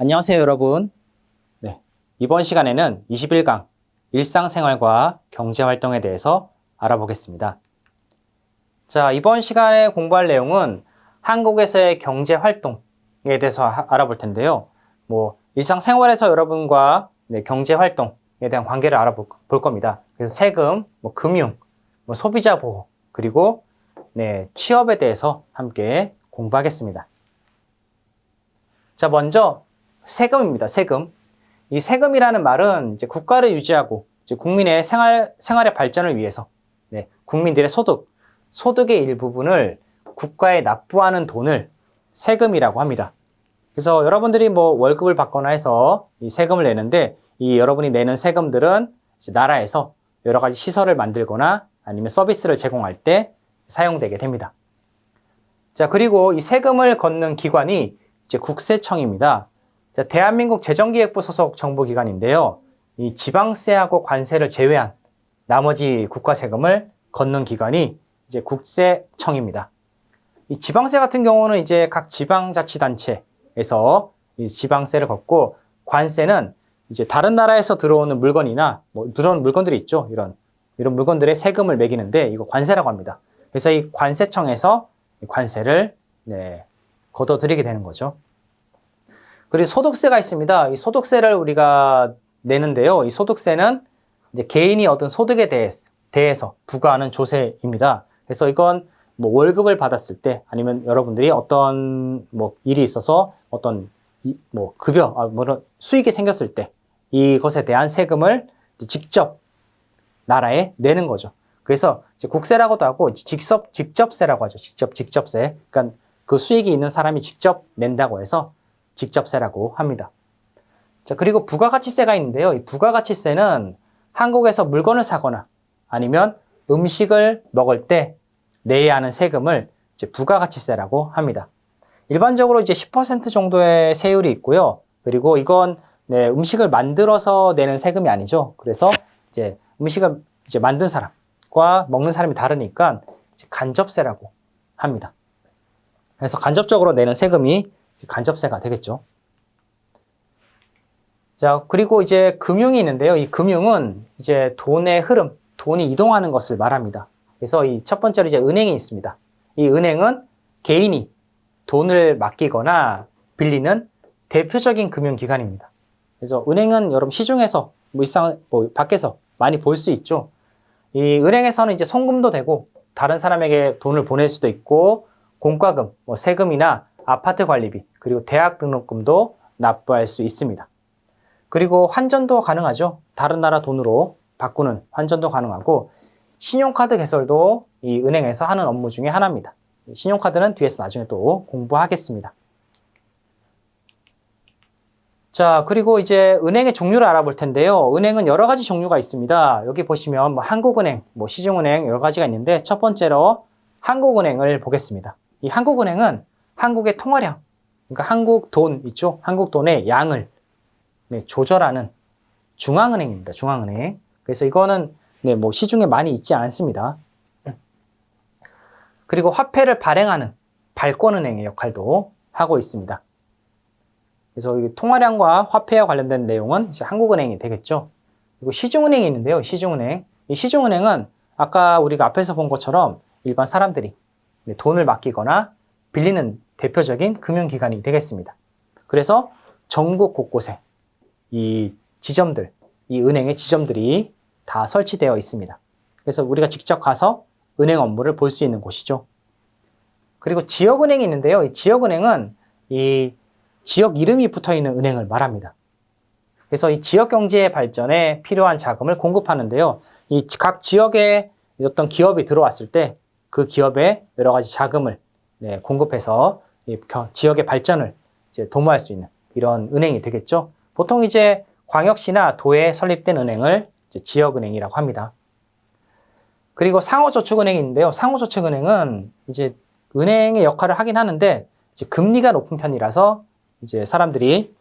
안녕하세요, 여러분. 네, 이번 시간에는 21강 일상생활과 경제활동에 대해서 알아보겠습니다. 자, 이번 시간에 공부할 내용은 한국에서의 경제활동에 대해서 알아볼 텐데요. 일상생활에서 여러분과 경제활동에 대한 관계를 알아볼 겁니다. 그래서 세금, 금융, 소비자 보호, 그리고 취업에 대해서 함께 공부하겠습니다. 자, 먼저 세금입니다. 세금. 이 세금이라는 말은 이제 국가를 유지하고 이제 국민의 생활의 발전을 위해서 국민들의 소득의 일부분을 국가에 납부하는 돈을 세금이라고 합니다. 그래서 여러분들이 월급을 받거나 해서 이 세금을 내는데 이 여러분이 내는 세금들은 이제 나라에서 여러 가지 시설을 만들거나 아니면 서비스를 제공할 때 사용되게 됩니다. 자, 그리고 이 세금을 걷는 기관이 이제 국세청입니다. 자, 대한민국 재정기획부 소속 정부기관인데요. 이 지방세하고 관세를 제외한 나머지 국가 세금을 걷는 기관이 이제 국세청입니다. 이 지방세 같은 경우는 이제 각 지방자치단체에서 이 지방세를 걷고, 관세는 이제 다른 나라에서 들어오는 물건이나 들어오는 물건들이 있죠. 이런 물건들의 세금을 매기는데 이거 관세라고 합니다. 그래서 이 관세청에서 관세를 걷어들이게 되는 거죠. 그리고 소득세가 있습니다. 이 소득세를 우리가 내는데요. 이 소득세는 이제 개인이 얻은 소득에 대해서 부과하는 조세입니다. 그래서 이건 월급을 받았을 때, 아니면 여러분들이 어떤 일이 있어서 어떤 수익이 생겼을 때 이것에 대한 세금을 직접 나라에 내는 거죠. 그래서 이제 국세라고도 하고 직접세라고 하죠. 직접세. 그러니까 그 수익이 있는 사람이 직접 낸다고 해서 직접세라고 합니다. 자, 그리고 부가가치세가 있는데요. 이 부가가치세는 한국에서 물건을 사거나 아니면 음식을 먹을 때 내야 하는 세금을 이제 부가가치세라고 합니다. 일반적으로 이제 10% 정도의 세율이 있고요. 그리고 이건 음식을 만들어서 내는 세금이 아니죠. 그래서 이제 음식을 이제 만든 사람과 먹는 사람이 다르니까 이제 간접세라고 합니다. 그래서 간접적으로 내는 세금이 간접세가 되겠죠. 자, 그리고 이제 금융이 있는데요. 이 금융은 이제 돈의 흐름, 돈이 이동하는 것을 말합니다. 그래서 이 첫 번째로 이제 은행이 있습니다. 이 은행은 개인이 돈을 맡기거나 빌리는 대표적인 금융기관입니다. 그래서 은행은 여러분 시중에서 밖에서 많이 볼 수 있죠. 이 은행에서는 이제 송금도 되고 다른 사람에게 돈을 보낼 수도 있고, 공과금, 세금이나 아파트 관리비, 그리고 대학 등록금도 납부할 수 있습니다. 그리고 환전도 가능하죠. 다른 나라 돈으로 바꾸는 환전도 가능하고, 신용카드 개설도 이 은행에서 하는 업무 중에 하나입니다. 신용카드는 뒤에서 나중에 또 공부하겠습니다. 자, 그리고 이제 은행의 종류를 알아볼 텐데요. 은행은 여러 가지 종류가 있습니다. 여기 보시면 한국은행, 시중은행 여러 가지가 있는데, 첫 번째로 한국은행을 보겠습니다. 이 한국은행은 한국의 통화량, 그러니까 한국 돈 있죠? 한국 돈의 양을 조절하는 중앙은행입니다. 중앙은행. 그래서 이거는 시중에 많이 있지 않습니다. 그리고 화폐를 발행하는 발권은행의 역할도 하고 있습니다. 그래서 이 통화량과 화폐와 관련된 내용은 이제 한국은행이 되겠죠. 그리고 시중은행이 있는데요. 시중은행. 이 시중은행은 아까 우리가 앞에서 본 것처럼 일반 사람들이 돈을 맡기거나 빌리는 대표적인 금융기관이 되겠습니다. 그래서 전국 곳곳에 이 은행의 지점들이 다 설치되어 있습니다. 그래서 우리가 직접 가서 은행 업무를 볼 수 있는 곳이죠. 그리고 지역은행이 있는데요. 이 지역은행은 이 지역 이름이 붙어 있는 은행을 말합니다. 그래서 이 지역 경제의 발전에 필요한 자금을 공급하는데요. 이 각 지역에 어떤 기업이 들어왔을 때 그 기업에 여러 가지 자금을 공급해서 이 지역의 발전을 이제 도모할 수 있는 이런 은행이 되겠죠. 보통 이제 광역시나 도에 설립된 은행을 이제 지역은행이라고 합니다. 그리고 상호저축은행이 있는데요. 상호저축은행은 이제 은행의 역할을 하긴 하는데 이제 금리가 높은 편이라서 이제 사람들이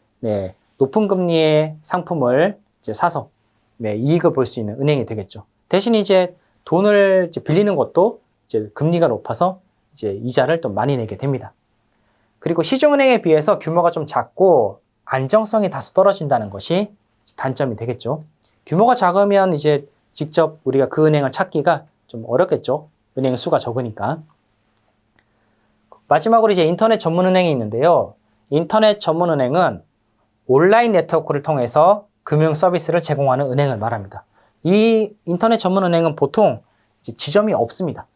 높은 금리의 상품을 이제 사서 이익을 볼 수 있는 은행이 되겠죠. 대신 이제 돈을 이제 빌리는 것도 이제 금리가 높아서 이제 이자를 또 많이 내게 됩니다. 그리고 시중은행에 비해서 규모가 좀 작고 안정성이 다소 떨어진다는 것이 단점이 되겠죠. 규모가 작으면 이제 직접 우리가 그 은행을 찾기가 좀 어렵겠죠. 은행 수가 적으니까. 마지막으로 이제 인터넷 전문 은행이 있는데요. 인터넷 전문 은행은 온라인 네트워크를 통해서 금융 서비스를 제공하는 은행을 말합니다. 이 인터넷 전문 은행은 보통 이제 지점이 없습니다.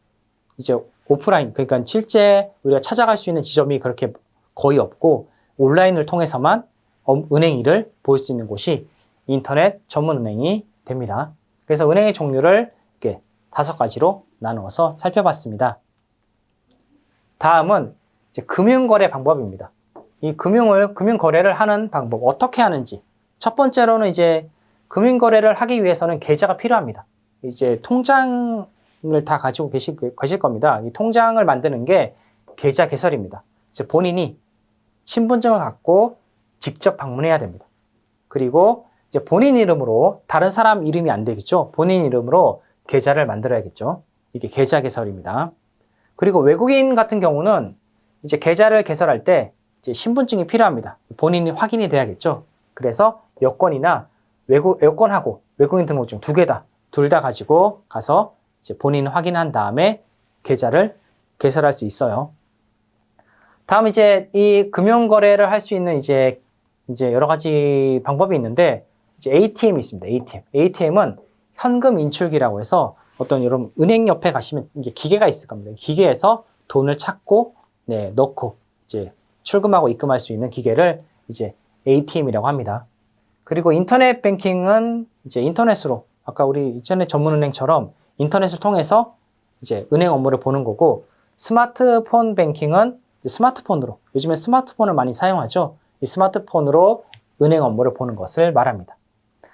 이제 오프라인, 그러니까 실제 우리가 찾아갈 수 있는 지점이 그렇게 거의 없고 온라인을 통해서만 은행 일을 볼 수 있는 곳이 인터넷 전문 은행이 됩니다. 그래서 은행의 종류를 이렇게 5가지로 나누어서 살펴봤습니다. 다음은 이제 금융거래 방법입니다. 이 금융거래를 하는 방법, 어떻게 하는지. 첫 번째로는 이제 금융거래를 하기 위해서는 계좌가 필요합니다. 이제 통장을 다 가지고 계실 겁니다. 이 통장을 만드는 게 계좌 개설입니다. 이제 본인이 신분증을 갖고 직접 방문해야 됩니다. 그리고 이제 본인 이름으로, 다른 사람 이름이 안 되겠죠. 본인 이름으로 계좌를 만들어야겠죠. 이게 계좌 개설입니다. 그리고 외국인 같은 경우는 이제 계좌를 개설할 때 이제 신분증이 필요합니다. 본인이 확인이 돼야겠죠. 그래서 여권이나 여권하고 외국인 등록증 둘 다 가지고 가서 이제 본인 확인한 다음에 계좌를 개설할 수 있어요. 다음 이제 이 금융거래를 할 수 있는 이제 여러 가지 방법이 있는데 이제 ATM이 있습니다. ATM은 현금 인출기라고 해서 여러분 은행 옆에 가시면 이제 기계가 있을 겁니다. 기계에서 돈을 찾고 넣고 이제 출금하고 입금할 수 있는 기계를 이제 ATM이라고 합니다. 그리고 인터넷 뱅킹은 이제 인터넷으로 아까 우리 인터넷 전문은행처럼 인터넷을 통해서 이제 은행 업무를 보는 거고, 스마트폰 뱅킹은 스마트폰으로, 요즘에 스마트폰을 많이 사용하죠. 이 스마트폰으로 은행 업무를 보는 것을 말합니다.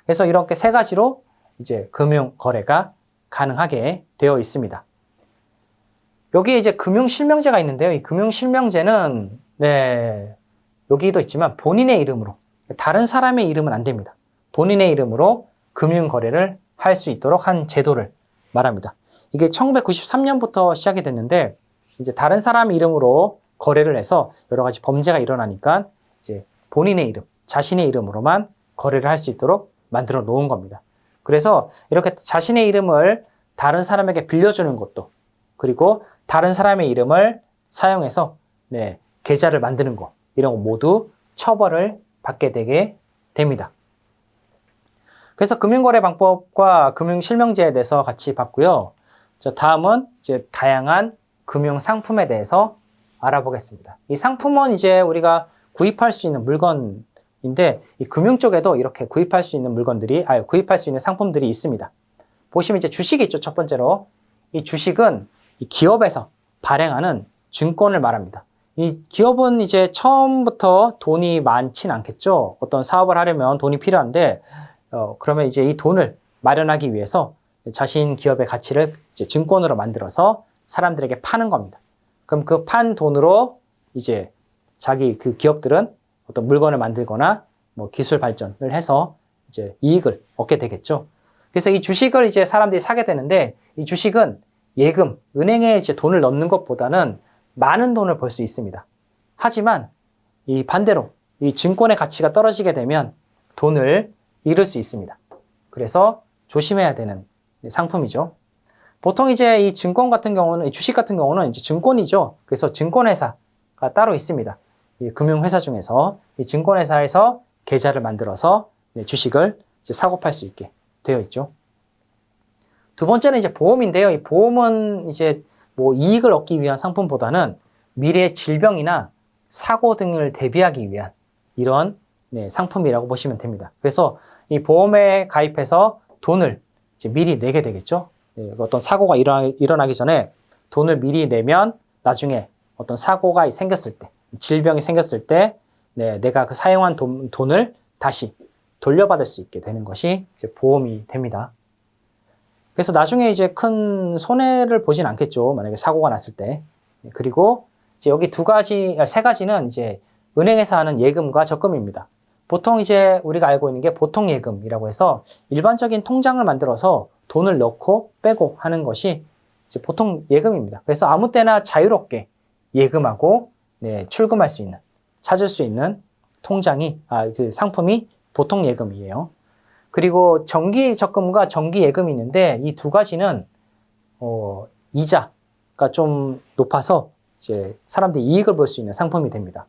그래서 이렇게 3가지로 이제 금융 거래가 가능하게 되어 있습니다. 여기에 이제 금융실명제가 있는데요. 이 금융실명제는 여기도 있지만 본인의 이름으로, 다른 사람의 이름은 안 됩니다. 본인의 이름으로 금융 거래를 할 수 있도록 한 제도를 말합니다. 이게 1993년부터 시작이 됐는데 이제 다른 사람 이름으로 거래를 해서 여러 가지 범죄가 일어나니까 이제 본인의 이름, 자신의 이름으로만 거래를 할 수 있도록 만들어 놓은 겁니다. 그래서 이렇게 자신의 이름을 다른 사람에게 빌려주는 것도, 그리고 다른 사람의 이름을 사용해서 계좌를 만드는 것, 이런 거 모두 처벌을 받게 되게 됩니다. 그래서 금융거래 방법과 금융실명제에 대해서 같이 봤고요. 다음은 이제 다양한 금융상품에 대해서 알아보겠습니다. 이 상품은 이제 우리가 구입할 수 있는 물건인데, 이 금융 쪽에도 이렇게 구입할 수 있는 구입할 수 있는 상품들이 있습니다. 보시면 이제 주식이 있죠, 첫 번째로. 이 주식은 이 기업에서 발행하는 증권을 말합니다. 이 기업은 이제 처음부터 돈이 많진 않겠죠. 어떤 사업을 하려면 돈이 필요한데, 그러면 이제 이 돈을 마련하기 위해서 자신 기업의 가치를 이제 증권으로 만들어서 사람들에게 파는 겁니다. 그럼 그 판 돈으로 이제 자기 그 기업들은 어떤 물건을 만들거나 뭐 기술 발전을 해서 이제 이익을 얻게 되겠죠. 그래서 이 주식을 이제 사람들이 사게 되는데, 이 주식은 예금, 은행에 이제 돈을 넣는 것보다는 많은 돈을 벌 수 있습니다. 하지만 이 반대로 이 증권의 가치가 떨어지게 되면 돈을 잃을 수 있습니다. 그래서 조심해야 되는 상품이죠. 보통 이제 이 증권 같은 경우는, 이 주식 같은 경우는 이제 증권이죠. 그래서 증권회사가 따로 있습니다. 이 금융회사 중에서 이 증권회사에서 계좌를 만들어서 주식을 이제 사고 팔 수 있게 되어 있죠. 두 번째는 이제 보험인데요. 이 보험은 이제 뭐 이익을 얻기 위한 상품보다는 미래의 질병이나 사고 등을 대비하기 위한 이런 상품이라고 보시면 됩니다. 그래서 이 보험에 가입해서 돈을 이제 미리 내게 되겠죠. 어떤 사고가 일어나기 전에 돈을 미리 내면 나중에 어떤 사고가 생겼을 때, 질병이 생겼을 때 내가 그 사용한 돈을 다시 돌려받을 수 있게 되는 것이 이제 보험이 됩니다. 그래서 나중에 이제 큰 손해를 보진 않겠죠. 만약에 사고가 났을 때. 그리고 이제 여기 3가지는 이제 은행에서 하는 예금과 적금입니다. 보통 이제 우리가 알고 있는 게 보통 예금이라고 해서 일반적인 통장을 만들어서 돈을 넣고 빼고 하는 것이 이제 보통 예금입니다. 그래서 아무 때나 자유롭게 예금하고 출금할 수 있는, 찾을 수 있는 그 상품이 보통 예금이에요. 그리고 정기 적금과 정기 예금이 있는데 이 두 가지는 이자가 좀 높아서 이제 사람들이 이익을 볼 수 있는 상품이 됩니다.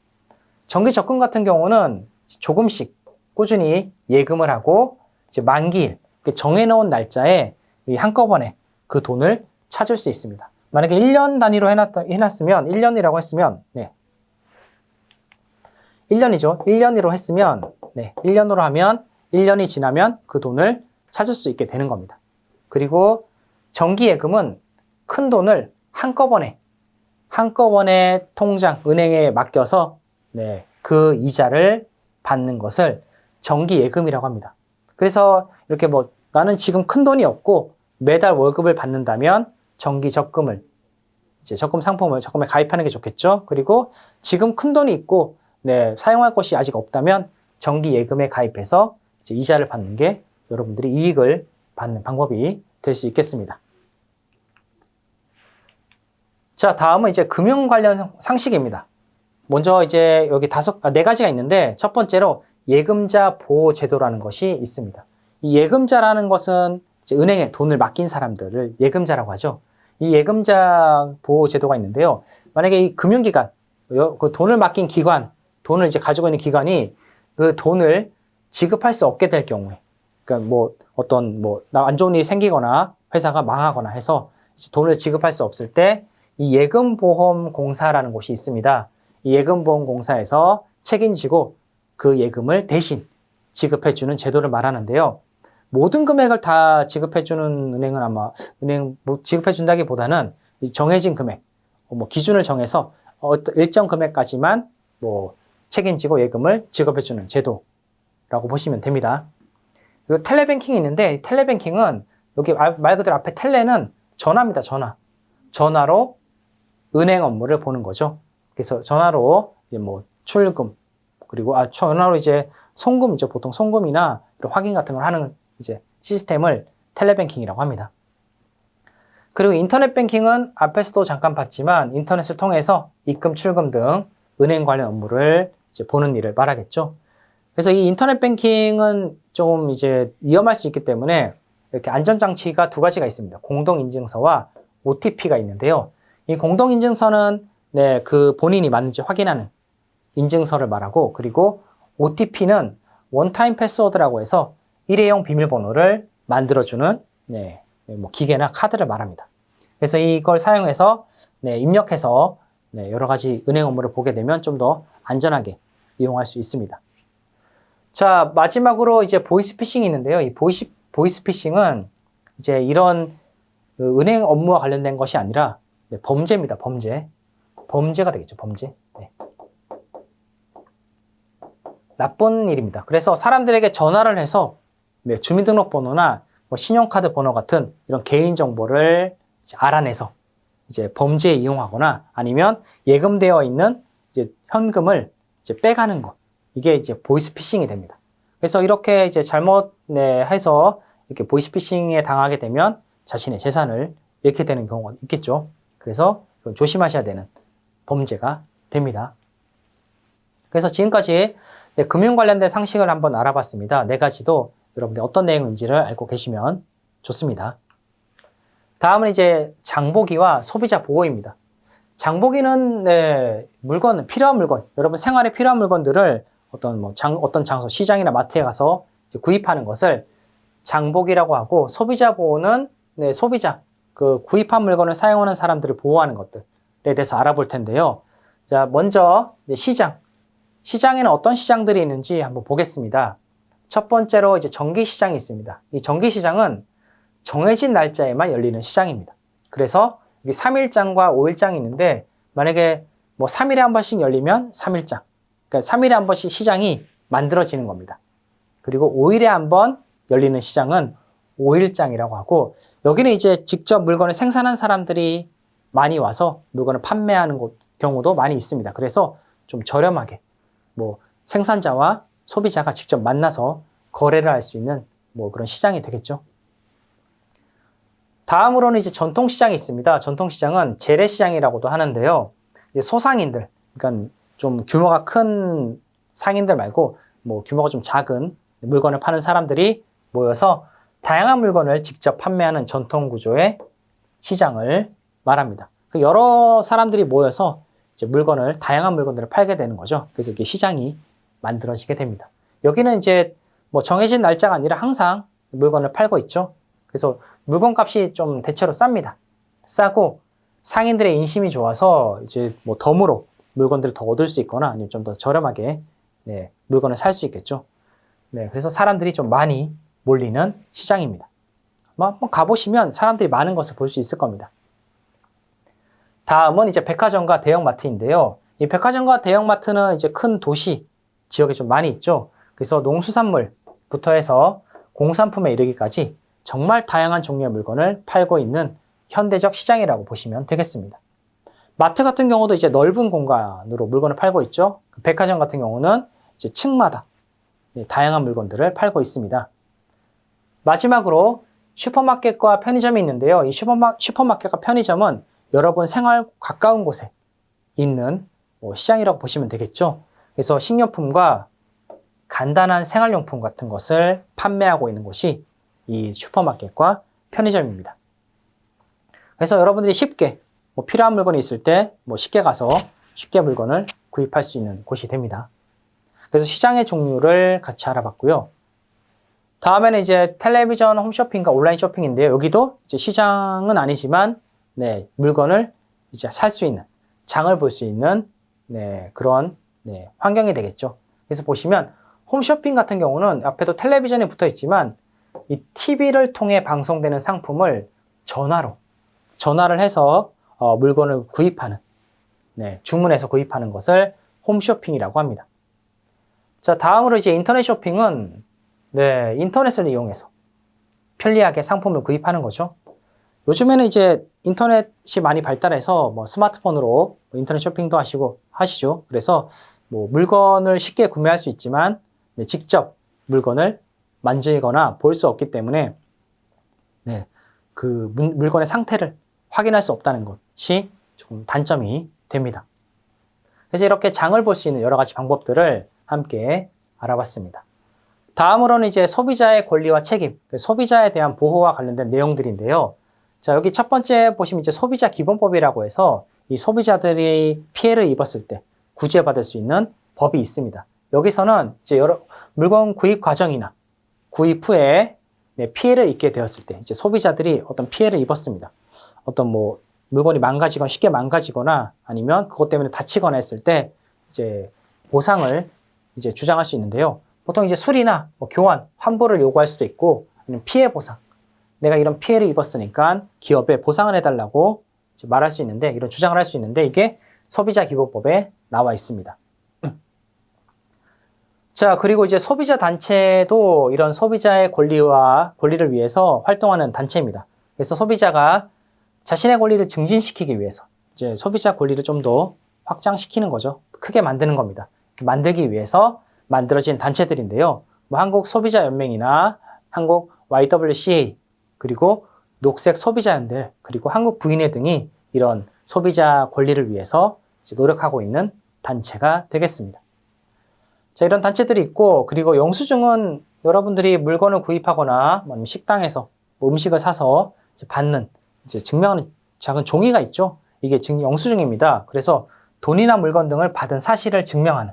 정기 적금 같은 경우는 조금씩 꾸준히 예금을 하고 이제 만기일 정해놓은 날짜에 한꺼번에 그 돈을 찾을 수 있습니다. 만약에 1년 단위로 해놨으면 1년이라고 했으면 1년이죠. 1년으로 했으면 1년으로 하면 1년이 지나면 그 돈을 찾을 수 있게 되는 겁니다. 그리고 정기 예금은 큰 돈을 한꺼번에 통장, 은행에 맡겨서 그 이자를 받는 것을 정기 예금이라고 합니다. 그래서 이렇게 나는 지금 큰 돈이 없고 매달 월급을 받는다면 정기 적금을 적금 적금에 가입하는 게 좋겠죠. 그리고 지금 큰 돈이 있고 사용할 것이 아직 없다면 정기 예금에 가입해서 이제 이자를 받는 게 여러분들이 이익을 받는 방법이 될 수 있겠습니다. 자, 다음은 이제 금융 관련 상식입니다. 먼저 이제 여기 4가지가 있는데 첫 번째로 예금자 보호 제도라는 것이 있습니다. 이 예금자라는 것은 이제 은행에 돈을 맡긴 사람들을 예금자라고 하죠. 이 예금자 보호 제도가 있는데요. 만약에 이 금융기관, 그 돈을 맡긴 기관, 돈을 이제 가지고 있는 기관이 그 돈을 지급할 수 없게 될 경우에, 그러니까 안 좋은 일이 생기거나 회사가 망하거나 해서 돈을 지급할 수 없을 때 이 예금보험공사라는 곳이 있습니다. 이 예금보험공사에서 책임지고 그 예금을 대신 지급해주는 제도를 말하는데요. 모든 금액을 다 지급해주는 은행은 아마 지급해준다기보다는 정해진 금액, 기준을 정해서 일정 금액까지만 책임지고 예금을 지급해주는 제도라고 보시면 됩니다. 그리고 텔레뱅킹이 있는데 텔레뱅킹은 여기 말 그대로 앞에 텔레는 전화입니다. 전화로 은행 업무를 보는 거죠. 그래서 전화로 출금 그리고 전화로 이제 송금이죠. 보통 송금이나 확인 같은 걸 하는 이제 시스템을 텔레뱅킹이라고 합니다. 그리고 인터넷 뱅킹은 앞에서도 잠깐 봤지만 인터넷을 통해서 입금, 출금 등 은행 관련 업무를 이제 보는 일을 말하겠죠. 그래서 이 인터넷 뱅킹은 조금 이제 위험할 수 있기 때문에 이렇게 안전장치가 2가지가 있습니다. 공동인증서와 OTP가 있는데요. 이 공동인증서는 그 본인이 맞는지 확인하는 인증서를 말하고, 그리고 OTP는 원타임 패스워드라고 해서 일회용 비밀번호를 만들어주는 기계나 카드를 말합니다. 그래서 이걸 사용해서 입력해서 여러 가지 은행 업무를 보게 되면 좀 더 안전하게 이용할 수 있습니다. 자, 마지막으로 이제 보이스피싱이 있는데요. 이 보이스피싱은 이제 이런 은행 업무와 관련된 것이 아니라 범죄입니다. 범죄가 되겠죠. 범죄. 나쁜 일입니다. 그래서 사람들에게 전화를 해서 주민등록번호나 신용카드 번호 같은 이런 개인정보를 알아내서 이제 범죄에 이용하거나 아니면 예금되어 있는 이제 현금을 이제 빼가는 것. 이게 이제 보이스피싱이 됩니다. 그래서 이렇게 이제 해서 이렇게 보이스피싱에 당하게 되면 자신의 재산을 잃게 되는 경우가 있겠죠. 그래서 조심하셔야 되는 범죄가 됩니다. 그래서 지금까지 금융 관련된 상식을 한번 알아봤습니다. 4가지도 여러분들 어떤 내용인지를 알고 계시면 좋습니다. 다음은 이제 장보기와 소비자 보호입니다. 장보기는 필요한 물건, 여러분 생활에 필요한 물건들을 어떤 장소, 시장이나 마트에 가서 구입하는 것을 장보기라고 하고, 소비자 보호는 소비자, 그 구입한 물건을 사용하는 사람들을 보호하는 것들에 대해서 알아볼 텐데요. 자, 먼저 시장에는 어떤 시장들이 있는지 한번 보겠습니다. 첫 번째로 이제 정기시장이 있습니다. 이 정기시장은 정해진 날짜에만 열리는 시장입니다. 그래서 3일장과 5일장이 있는데 만약에 3일에 한 번씩 열리면 3일장, 그러니까 3일에 한 번씩 시장이 만들어지는 겁니다. 그리고 5일에 한 번 열리는 시장은 5일장이라고 하고, 여기는 이제 직접 물건을 생산한 사람들이 많이 와서 물건을 판매하는 경우도 많이 있습니다. 그래서 좀 저렴하게 생산자와 소비자가 직접 만나서 거래를 할 수 있는 그런 시장이 되겠죠. 다음으로는 이제 전통시장이 있습니다. 전통시장은 재래시장이라고도 하는데요. 이제 소상인들, 그러니까 좀 규모가 큰 상인들 말고 뭐 규모가 좀 작은 물건을 파는 사람들이 모여서 다양한 물건을 직접 판매하는 전통 구조의 시장을 말합니다. 여러 사람들이 모여서 이제 다양한 물건들을 팔게 되는 거죠. 그래서 이게 시장이 만들어지게 됩니다. 여기는 이제 뭐 정해진 날짜가 아니라 항상 물건을 팔고 있죠. 그래서 물건 값이 좀 대체로 쌉니다. 싸고 상인들의 인심이 좋아서 이제 뭐 덤으로 물건들을 더 얻을 수 있거나 아니면 좀 더 저렴하게 물건을 살 수 있겠죠. 그래서 사람들이 좀 많이 몰리는 시장입니다. 한번 가보시면 사람들이 많은 것을 볼 수 있을 겁니다. 다음은 이제 백화점과 대형마트인데요. 이 백화점과 대형마트는 이제 큰 도시 지역에 좀 많이 있죠. 그래서 농수산물부터 해서 공산품에 이르기까지 정말 다양한 종류의 물건을 팔고 있는 현대적 시장이라고 보시면 되겠습니다. 마트 같은 경우도 이제 넓은 공간으로 물건을 팔고 있죠. 백화점 같은 경우는 이제 층마다 다양한 물건들을 팔고 있습니다. 마지막으로 슈퍼마켓과 편의점이 있는데요. 이 슈퍼마켓과 편의점은 여러분 생활 가까운 곳에 있는 시장이라고 보시면 되겠죠. 그래서 식료품과 간단한 생활용품 같은 것을 판매하고 있는 곳이 이 슈퍼마켓과 편의점입니다. 그래서 여러분들이 쉽게 필요한 물건이 있을 때 쉽게 가서 쉽게 물건을 구입할 수 있는 곳이 됩니다. 그래서 시장의 종류를 같이 알아봤고요. 다음에는 이제 텔레비전 홈쇼핑과 온라인 쇼핑인데요. 여기도 이제 시장은 아니지만 물건을 이제 살 수 있는, 장을 볼 수 있는 그런 환경이 되겠죠. 그래서 보시면 홈쇼핑 같은 경우는 앞에도 텔레비전이 붙어 있지만 이 TV를 통해 방송되는 상품을 전화를 해서 물건을 구입하는, 주문해서 구입하는 것을 홈쇼핑이라고 합니다. 자, 다음으로 이제 인터넷 쇼핑은 인터넷을 이용해서 편리하게 상품을 구입하는 거죠. 요즘에는 이제 인터넷이 많이 발달해서 스마트폰으로 인터넷 쇼핑도 하시죠. 그래서 물건을 쉽게 구매할 수 있지만 직접 물건을 만지거나 볼 수 없기 때문에 그 물건의 상태를 확인할 수 없다는 것이 조금 단점이 됩니다. 그래서 이렇게 장을 볼 수 있는 여러 가지 방법들을 함께 알아봤습니다. 다음으로는 이제 소비자의 권리와 책임, 소비자에 대한 보호와 관련된 내용들인데요. 자, 여기 첫 번째 보시면 이제 소비자 기본법이라고 해서 이 소비자들이 피해를 입었을 때 구제받을 수 있는 법이 있습니다. 여기서는 이제 여러 물건 구입 과정이나 구입 후에 피해를 입게 되었을 때 이제 소비자들이 어떤 피해를 입었습니다. 어떤 물건이 망가지거나 쉽게 망가지거나 아니면 그것 때문에 다치거나 했을 때 이제 보상을 이제 주장할 수 있는데요. 보통 이제 수리나 교환, 환불을 요구할 수도 있고 아니면 피해 보상. 내가 이런 피해를 입었으니까 기업에 보상을 해달라고 이제 말할 수 있는데 이런 주장을 할 수 있는데 이게 소비자 기본법에 나와 있습니다. 자, 그리고 이제 소비자 단체도 이런 소비자의 권리를 위해서 활동하는 단체입니다. 그래서 소비자가 자신의 권리를 증진시키기 위해서 이제 소비자 권리를 좀 더 확장시키는 거죠. 크게 만드는 겁니다. 만들기 위해서 만들어진 단체들인데요. 한국 소비자연맹이나 한국 YWCA 그리고 녹색 소비자연대 그리고 한국 부인회 등이 이런 소비자 권리를 위해서 이제 노력하고 있는 단체가 되겠습니다. 자, 이런 단체들이 있고 그리고 영수증은 여러분들이 물건을 구입하거나 식당에서 음식을 사서 이제 받는 이제 증명하는 작은 종이가 있죠. 이게 영수증입니다. 그래서 돈이나 물건 등을 받은 사실을 증명하는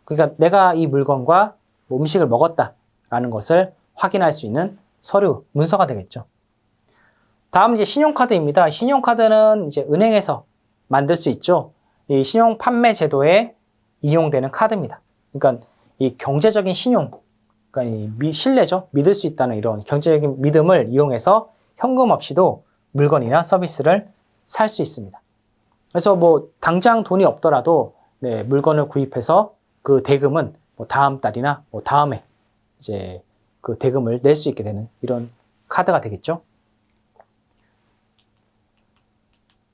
그러니까 내가 이 물건과 음식을 먹었다라는 것을 확인할 수 있는 서류, 문서가 되겠죠. 다음 이제 신용카드입니다. 신용카드는 이제 은행에서 만들 수 있죠. 이 신용 판매 제도에 이용되는 카드입니다. 그러니까 이 경제적인 신용, 그러니까 이 신뢰죠. 믿을 수 있다는 이런 경제적인 믿음을 이용해서 현금 없이도 물건이나 서비스를 살 수 있습니다. 그래서 당장 돈이 없더라도 물건을 구입해서 그 대금은 다음 달이나 다음에 이제 그 대금을 낼 수 있게 되는 이런 카드가 되겠죠.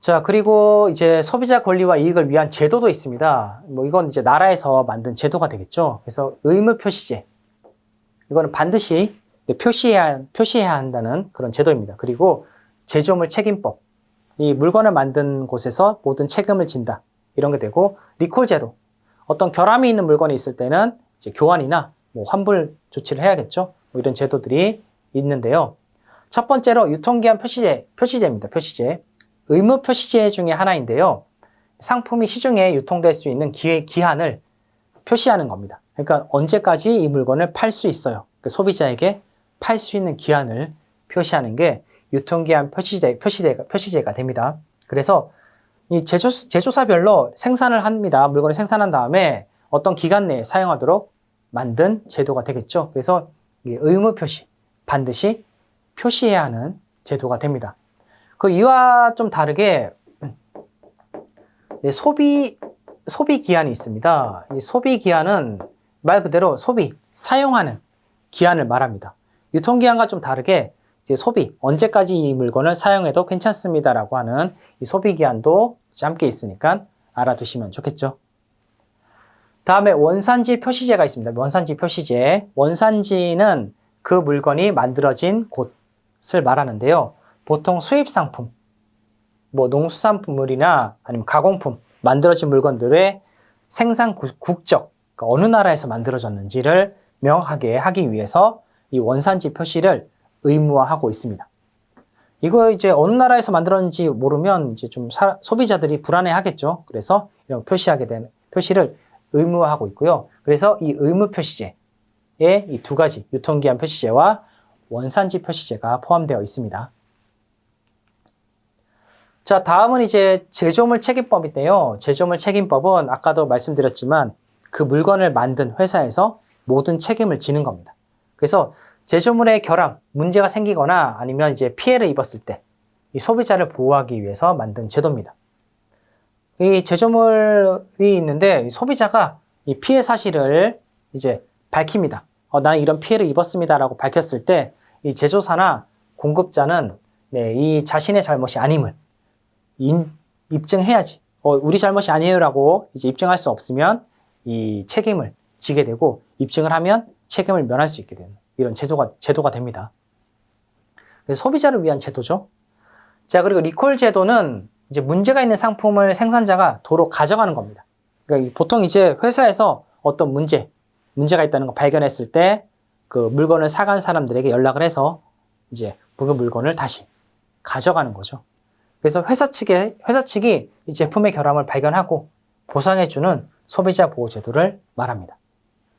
자, 그리고 이제 소비자 권리와 이익을 위한 제도도 있습니다. 이건 이제 나라에서 만든 제도가 되겠죠. 그래서 의무 표시제. 이거는 반드시 표시해야 한다는 그런 제도입니다. 그리고 제조물 책임법. 이 물건을 만든 곳에서 모든 책임을 진다. 이런 게 되고, 리콜 제도. 어떤 결함이 있는 물건이 있을 때는 이제 교환이나 뭐 환불 조치를 해야겠죠. 뭐 이런 제도들이 있는데요. 첫 번째로 유통기한 표시제입니다. 표시제. 의무 표시제 중에 하나인데요. 상품이 시중에 유통될 수 있는 기한을 표시하는 겁니다. 그러니까 언제까지 이 물건을 팔 수 있어요. 그러니까 소비자에게 팔 수 있는 기한을 표시하는 게 유통기한 표시제가 됩니다. 그래서 이 제조사별로 생산을 합니다. 물건을 생산한 다음에 어떤 기간 내에 사용하도록 만든 제도가 되겠죠. 그래서 의무 표시, 반드시 표시해야 하는 제도가 됩니다. 그 이와 좀 다르게 소비 기한이 있습니다. 이 소비 기한은 말 그대로 사용하는 기한을 말합니다. 유통기한과 좀 다르게 이제 언제까지 이 물건을 사용해도 괜찮습니다라고 하는 이 소비 기한도 함께 있으니까 알아두시면 좋겠죠. 다음에 원산지 표시제가 있습니다. 원산지 표시제. 원산지는 그 물건이 만들어진 곳을 말하는데요. 보통 수입 상품, 뭐 농수산물이나 아니면 가공품, 만들어진 물건들의 생산 국적, 그러니까 어느 나라에서 만들어졌는지를 명확하게 하기 위해서 이 원산지 표시를 의무화하고 있습니다. 이거 이제 어느 나라에서 만들었는지 모르면 이제 좀 소비자들이 불안해 하겠죠. 그래서 이런 표시를 의무화하고 있고요. 그래서 이 의무 표시제에 이 두 가지 유통기한 표시제와 원산지 표시제가 포함되어 있습니다. 자, 다음은 이제 제조물 책임법인데요. 제조물 책임법은 아까도 말씀드렸지만 그 물건을 만든 회사에서 모든 책임을 지는 겁니다. 그래서 제조물의 결함, 문제가 생기거나 아니면 이제 피해를 입었을 때 이 소비자를 보호하기 위해서 만든 제도입니다. 이 제조물이 있는데 소비자가 이 피해 사실을 이제 밝힙니다. 나는 이런 피해를 입었습니다라고 밝혔을 때 이 제조사나 공급자는 이 자신의 잘못이 아님을 입증해야지. 우리 잘못이 아니에요라고 이제 입증할 수 없으면 이 책임을 지게 되고 입증을 하면 책임을 면할 수 있게 되는 이런 제도가 됩니다. 그래서 소비자를 위한 제도죠. 자, 그리고 리콜 제도는 이제 문제가 있는 상품을 생산자가 도로 가져가는 겁니다. 그러니까 보통 이제 회사에서 어떤 문제가 있다는 거 발견했을 때 그 물건을 사간 사람들에게 연락을 해서 이제 그 물건을 다시 가져가는 거죠. 그래서 회사 측이 이 제품의 결함을 발견하고 보상해주는 소비자 보호 제도를 말합니다.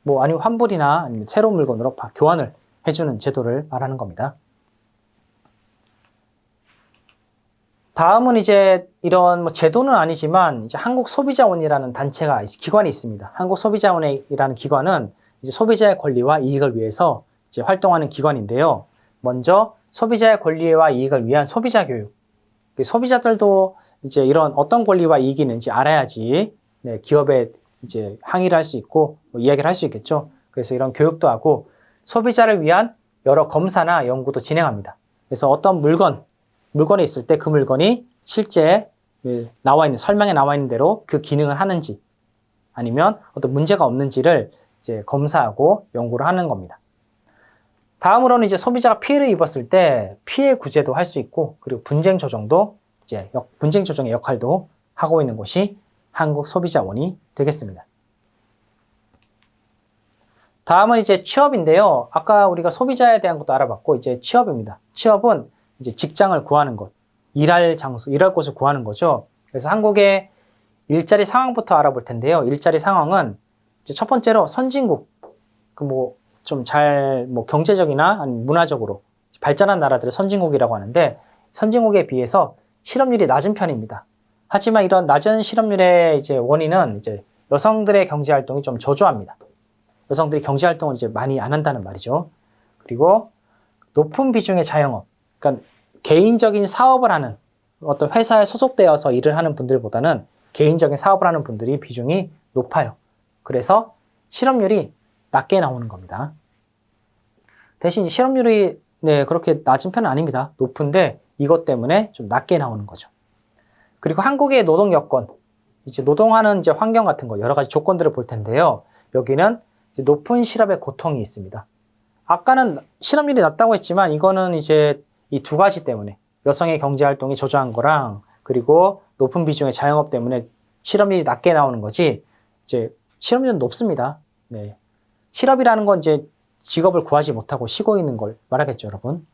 뭐 아니면 환불이나 아니면 새로운 물건으로 교환을 해주는 제도를 말하는 겁니다. 다음은 이제 이런 뭐 제도는 아니지만 이제 한국소비자원이라는 기관이 있습니다. 한국소비자원이라는 기관은 이제 소비자의 권리와 이익을 위해서 이제 활동하는 기관인데요. 먼저 소비자의 권리와 이익을 위한 소비자 교육. 소비자들도 이제 이런 어떤 권리와 이익이 있는지 알아야지 기업에 이제 항의를 할 수 있고 뭐 이야기를 할 수 있겠죠. 그래서 이런 교육도 하고 소비자를 위한 여러 검사나 연구도 진행합니다. 그래서 어떤 물건이 있을 때 그 물건이 실제 설명에 나와 있는 대로 그 기능을 하는지 아니면 어떤 문제가 없는지를 이제 검사하고 연구를 하는 겁니다. 다음으로는 이제 소비자가 피해를 입었을 때 피해 구제도 할 수 있고 그리고 분쟁 조정의 역할도 하고 있는 곳이 한국소비자원이 되겠습니다. 다음은 이제 취업인데요. 아까 우리가 소비자에 대한 것도 알아봤고 이제 취업입니다. 취업은 이제 직장을 구하는 것, 일할 곳을 구하는 거죠. 그래서 한국의 일자리 상황부터 알아볼 텐데요. 일자리 상황은 이제 첫 번째로 선진국, 경제적이나 아니면 문화적으로 발전한 나라들을 선진국이라고 하는데 선진국에 비해서 실업률이 낮은 편입니다. 하지만 이런 낮은 실업률의 이제 원인은 이제 여성들의 경제 활동이 좀 저조합니다. 여성들이 경제 활동을 이제 많이 안 한다는 말이죠. 그리고 높은 비중의 자영업, 그러니까 개인적인 사업을 하는 어떤 회사에 소속되어서 일을 하는 분들보다는 개인적인 사업을 하는 분들이 비중이 높아요. 그래서 실업률이 낮게 나오는 겁니다. 대신 실업률이 그렇게 낮은 편은 아닙니다. 높은데 이것 때문에 좀 낮게 나오는 거죠. 그리고 한국의 노동 여건, 이제 노동하는 이제 환경 같은 거 여러 가지 조건들을 볼 텐데요. 여기는 이제 높은 실업의 고통이 있습니다. 아까는 실업률이 낮다고 했지만 이거는 이제 이 두 가지 때문에 여성의 경제 활동이 저조한 거랑 그리고 높은 비중의 자영업 때문에 실업률이 낮게 나오는 거지 이제 실업률은 높습니다. 네. 실업이라는 건 이제 직업을 구하지 못하고 쉬고 있는 걸 말하겠죠, 여러분.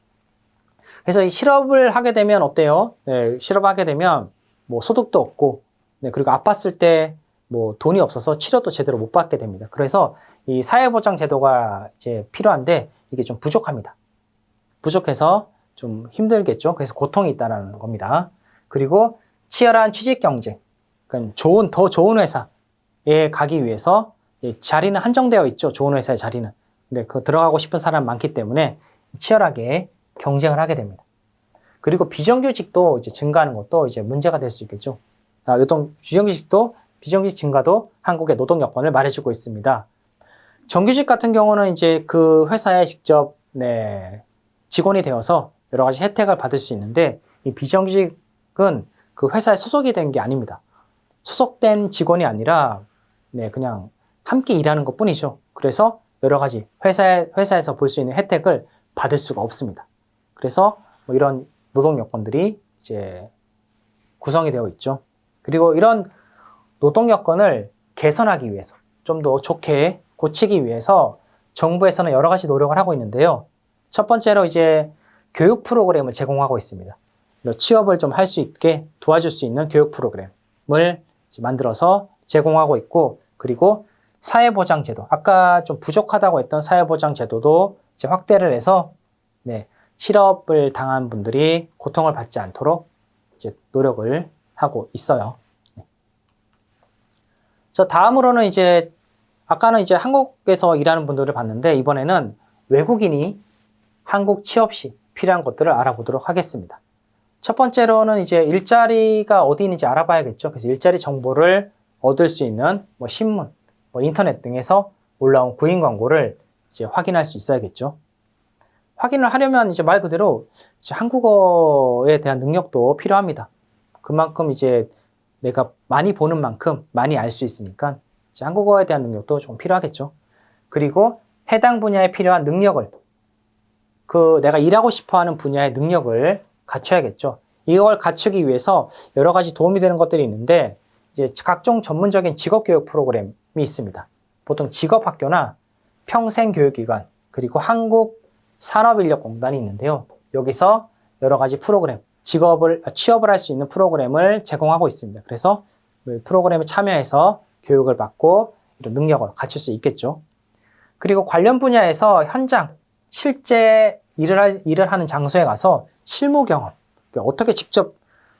그래서 이 실업을 하게 되면 어때요? 네, 실업하게 되면 뭐 소득도 없고, 네, 그리고 아팠을 때 뭐 돈이 없어서 치료도 제대로 못 받게 됩니다. 그래서 이 사회보장 제도가 이제 필요한데 이게 좀 부족합니다. 부족해서 좀 힘들겠죠. 그래서 고통이 있다는 겁니다. 그리고 치열한 취직 경쟁, 그러니까 더 좋은 회사에 가기 위해서 자리는 한정되어 있죠. 좋은 회사의 자리는. 근데 그 들어가고 싶은 사람 많기 때문에 치열하게 경쟁을 하게 됩니다. 그리고 비정규직도 이제 증가하는 것도 이제 문제가 될 수 있겠죠. 비정규직 증가도 한국의 노동 여건을 말해주고 있습니다. 정규직 같은 경우는 이제 그 회사에 직접 직원이 되어서 여러 가지 혜택을 받을 수 있는데 이 비정규직은 그 회사에 소속이 된 게 아닙니다. 소속된 직원이 아니라 그냥 함께 일하는 것 뿐이죠. 그래서 여러 가지 회사에서 볼 수 있는 혜택을 받을 수가 없습니다. 그래서 뭐 이런 노동 여건들이 이제 구성이 되어 있죠. 그리고 이런 노동 여건을 개선하기 위해서 좀 더 좋게 고치기 위해서 정부에서는 여러 가지 노력을 하고 있는데요. 첫 번째로 이제 교육 프로그램을 제공하고 있습니다. 취업을 좀 할 수 있게 도와줄 수 있는 교육 프로그램을 만들어서 제공하고 있고, 그리고 사회보장제도, 아까 좀 부족하다고 했던 사회보장제도도 이제 확대를 해서 실업을 당한 분들이 고통을 받지 않도록 이제 노력을 하고 있어요. 자, 다음으로는 이제 아까는 이제 한국에서 일하는 분들을 봤는데 이번에는 외국인이 한국 취업 시 필요한 것들을 알아보도록 하겠습니다. 첫 번째로는 이제 일자리가 어디 있는지 알아봐야겠죠. 그래서 일자리 정보를 얻을 수 있는 뭐 신문, 뭐 인터넷 등에서 올라온 구인 광고를 이제 확인할 수 있어야겠죠. 확인을 하려면 이제 말 그대로 이제 한국어에 대한 능력도 필요합니다. 그만큼 이제 내가 많이 보는 만큼 많이 알 수 있으니까 이제 한국어에 대한 능력도 좀 필요하겠죠. 그리고 해당 분야에 필요한 능력을, 내가 일하고 싶어 하는 분야의 능력을 갖춰야겠죠. 이걸 갖추기 위해서 여러 가지 도움이 되는 것들이 있는데 이제 각종 전문적인 직업교육 프로그램이 있습니다. 보통 직업학교나 평생교육기관, 그리고 한국산업인력공단이 있는데요. 여기서 여러 가지 프로그램, 취업을 할 수 있는 프로그램을 제공하고 있습니다. 그래서 프로그램에 참여해서 교육을 받고 이런 능력을 갖출 수 있겠죠. 그리고 관련 분야에서 현장, 실제 일을 하는 장소에 가서 실무 경험, 어떻게 직접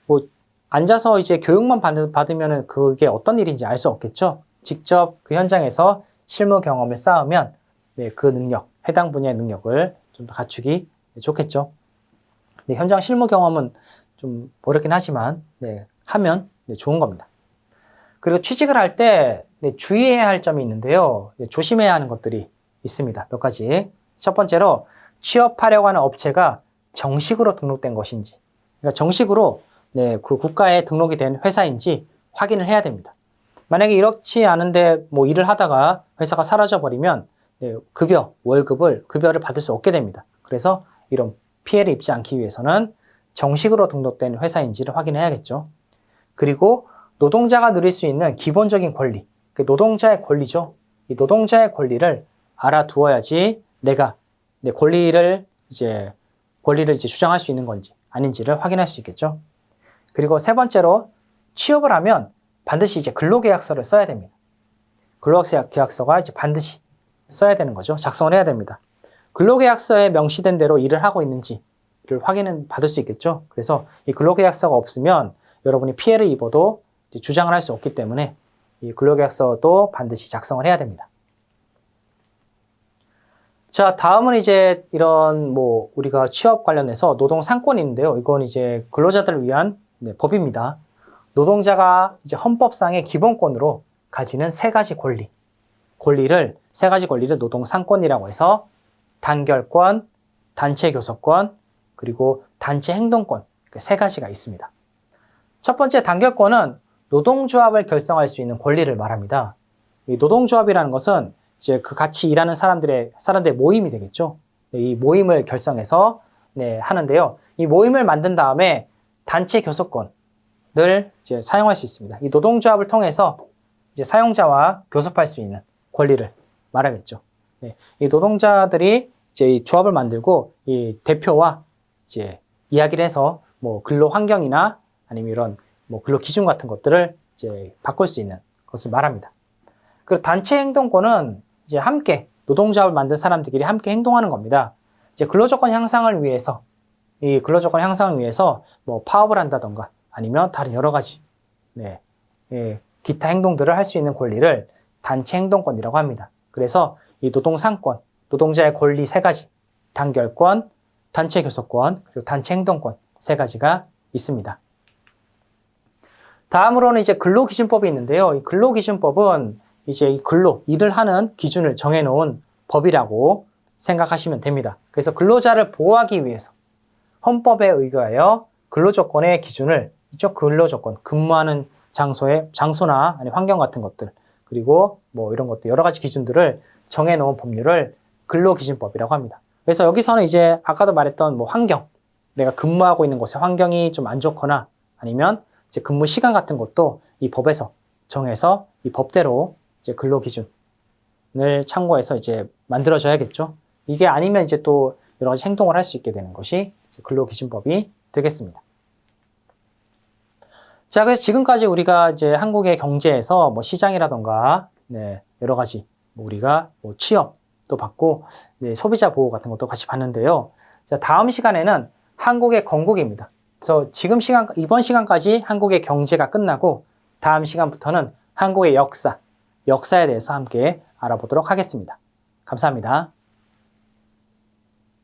뭐 앉아서 이제 교육만 받으면 그게 어떤 일인지 알 수 없겠죠. 직접 그 현장에서 실무 경험을 쌓으면 그 능력, 해당 분야의 능력을 좀 더 갖추기 좋겠죠. 현장 실무 경험은 좀 어렵긴 하지만 하면 좋은 겁니다. 그리고 취직을 할 때 주의해야 할 점이 있는데요. 조심해야 하는 것들이 있습니다. 몇 가지. 첫 번째로 취업하려고 하는 업체가 정식으로 등록된 것인지, 그러니까 정식으로 그 국가에 등록이 된 회사인지 확인을 해야 됩니다. 만약에 이렇지 않은데 뭐 일을 하다가 회사가 사라져 버리면 급여를 받을 수 없게 됩니다. 그래서 이런 피해를 입지 않기 위해서는 정식으로 등록된 회사인지를 확인해야겠죠. 그리고 노동자가 누릴 수 있는 기본적인 권리, 노동자의 권리죠. 이 노동자의 권리를 알아두어야지 내가 내 권리를 이제 주장할 수 있는 건지 아닌지를 확인할 수 있겠죠. 그리고 세 번째로 취업을 하면 반드시 이제 근로계약서를 써야 됩니다. 근로계약서가 이제 반드시 써야 되는 거죠. 작성을 해야 됩니다. 근로계약서에 명시된 대로 일을 하고 있는지를 확인은 받을 수 있겠죠. 그래서 이 근로계약서가 없으면 여러분이 피해를 입어도 주장을 할 수 없기 때문에 이 근로계약서도 반드시 작성을 해야 됩니다. 자, 다음은 이제 이런 우리가 취업 관련해서 노동 상권이 있는데요. 이건 이제 근로자들을 위한 법입니다. 노동자가 이제 헌법상의 기본권으로 가지는 세 가지 권리를 노동 상권이라고 해서 단결권, 단체 교섭권, 그리고 단체 행동권, 세 가지가 있습니다. 첫 번째 단결권은 노동조합을 결성할 수 있는 권리를 말합니다. 이 노동조합이라는 것은 이제 그 같이 일하는 사람들의 모임이 되겠죠. 이 모임을 결성해서 하는데요. 이 모임을 만든 다음에 단체 교섭권을 이제 사용할 수 있습니다. 이 노동조합을 통해서 이제 사용자와 교섭할 수 있는 권리를 말하겠죠. 네, 이 노동자들이 이제 이 조합을 만들고 이 대표와 이제 이야기를 해서 뭐 근로 환경이나 아니면 이런 뭐 근로 기준 같은 것들을 이제 바꿀 수 있는 것을 말합니다. 그리고 단체 행동권은 이제 함께 노동조합을 만든 사람들끼리 함께 행동하는 겁니다. 이제 근로조건 향상을 위해서 이 근로조건 향상을 위해서 뭐 파업을 한다던가 아니면 다른 여러 가지 네, 예, 기타 행동들을 할 수 있는 권리를 단체 행동권이라고 합니다. 그래서 이 노동상권, 노동자의 권리 세 가지, 단결권, 단체 교섭권, 그리고 단체 행동권 세 가지가 있습니다. 다음으로는 이제 근로기준법이 있는데요. 이 근로기준법은 이제 이 일을 하는 기준을 정해놓은 법이라고 생각하시면 됩니다. 그래서 근로자를 보호하기 위해서 헌법에 의거하여 근로조건의 기준을 이쪽 근로조건, 근무하는 장소나 아니 환경 같은 것들, 그리고 뭐 이런 것들 여러 가지 기준들을 정해놓은 법률을 근로기준법이라고 합니다. 그래서 여기서는 이제 아까도 말했던 뭐 환경, 내가 근무하고 있는 곳의 환경이 좀 안 좋거나 아니면 이제 근무 시간 같은 것도 이 법에서 정해서 이 법대로 이제 근로기준을 참고해서 이제 만들어져야겠죠. 이게 아니면 이제 또 여러 가지 행동을 할 수 있게 되는 것이 근로기준법이 되겠습니다. 자, 그래서 지금까지 우리가 이제 한국의 경제에서 뭐 시장이라던가 네, 여러 가지 뭐 우리가 뭐 취업도 받고 네, 소비자 보호 같은 것도 같이 봤는데요. 자, 다음 시간에는 한국의 건국입니다. 그래서 이번 시간까지 한국의 경제가 끝나고 다음 시간부터는 한국의 역사에 대해서 함께 알아보도록 하겠습니다. 감사합니다.